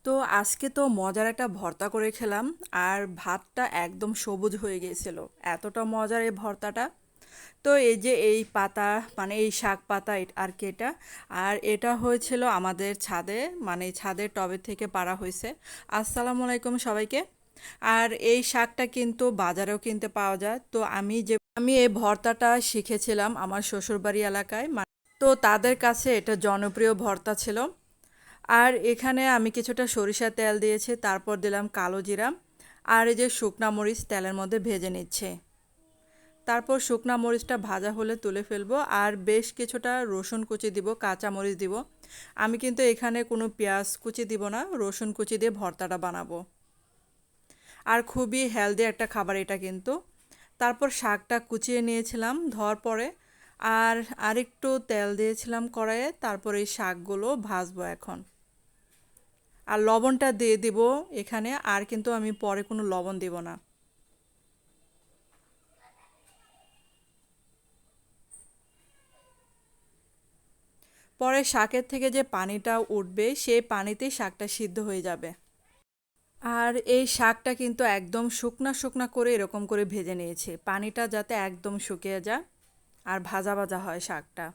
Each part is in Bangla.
তো আজকে তো মজার একটা ভর্তা করে খেলাম আর ভাতটা একদম সবুজ হয়ে গিয়েছিল। এতটা মজার এই ভর্তাটা। তো এই যে এই পাতা মানে এই শাক পাতা আর কি এটা। আর এটা হয়েছিল আমাদের ছাদে, মানে ছাদের টবে থেকে পাড়া হয়েছে। আসসালামু আলাইকুম সবাইকে। আর এই শাকটা কিন্তু বাজারেও কিনতে পাওয়া যায়। তো আমি এই ভর্তাটা শিখেছিলাম আমার শ্বশুরবাড়ি এলাকায়। তো তাদের কাছে এটা জনপ্রিয় ভর্তা ছিল। আর এখানে আমি কিছুটা সরিষার তেল দিয়েছি, তারপর দিলাম কালো জিরা। আর এই যে শুকনা মরিচ তেলের মধ্যে ভেজে নিচ্ছে। তারপর শুকনা মরিচটা ভাজা হলে তুলে ফেলবো আর বেশ কিছুটা রসুন কুচি দিব, কাঁচা মরিচ দিব। আমি কিন্তু এখানে কোনো পেঁয়াজ কুচি দিব না, রসুন কুচি দিয়ে ভর্তাটা বানাবো। আর খুবই হেলদি একটা খাবার এটা কিন্তু। তারপর শাকটা কুচিয়ে নিয়েছিলাম ধোয়ার পরে। আর আরেকটু তেল দিয়েছিলাম কড়াইয়ে, তারপর এই শাকগুলো ভাজবো এখন। আর লবণটা দিয়ে দিব এখানে, আর কিন্তু আমি পরে কোনো লবণ দিব না। পরে শাকের থেকে যে পানিটা উঠবে সেই পানিতেই শাকটা সিদ্ধ হয়ে যাবে। আর এই শাকটা কিন্তু একদম শুকনা শুকনা করে এরকম করে ভেজে নিয়েছি, পানিটা যাতে একদম শুকিয়ে যায় আর ভাজা ভাজা হয় শাকটা।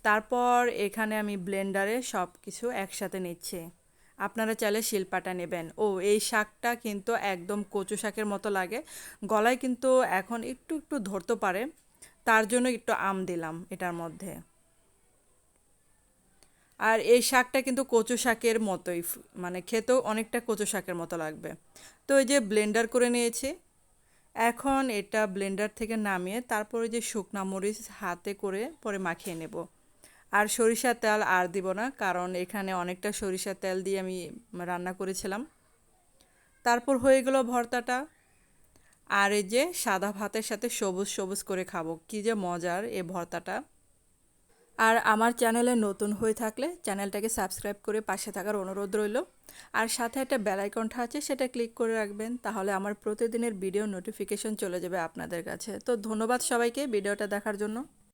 তারপর এখানে আমি ব্লেন্ডারে সব কিছু একসাথে নিচ্ছি। আপনারা চাইলে শিলপাটা নেবেন। ও এই শাকটা কিন্তু একদম কচু শাকের মতো লাগে, গলায় কিন্তু এখন একটু একটু ধরতে পারে, তার জন্য একটু আম দিলাম এটার মধ্যে। আর এই শাকটা কিন্তু কচু শাকের মতোই, মানে খেতেও অনেকটা কচু শাকের মতো লাগবে। তো এই যে ব্লেন্ডার করে নিয়েছি, এখন এটা ব্লেন্ডার থেকে নামিয়ে তারপরে যে শুকনা মরিচ হাতে করে পরে মাখিয়ে নেব। আর সরিষার তেল আর দিব না, কারণ এখানে অনেকটা সরিষার তেল দিয়ে আমি রান্না করেছিলাম। তারপর হয়ে গেল ভর্তাটা। আর এই যে সাদা ভাতের সাথে সবুজ সবুজ করে খাবো, কি যে মজার এই ভর্তাটা। আর আমার চ্যানেলে নতুন হয়ে থাকলে চ্যানেলটাকে সাবস্ক্রাইব করে পাশে থাকার অনুরোধ রইল। আর সাথে একটা বেল আইকনটা আছে, সেটা ক্লিক করে রাখবেন, তাহলে আমার প্রতিদিনের ভিডিও নোটিফিকেশন চলে যাবে আপনাদের কাছে। তো ধন্যবাদ সবাইকে ভিডিওটা দেখার জন্য।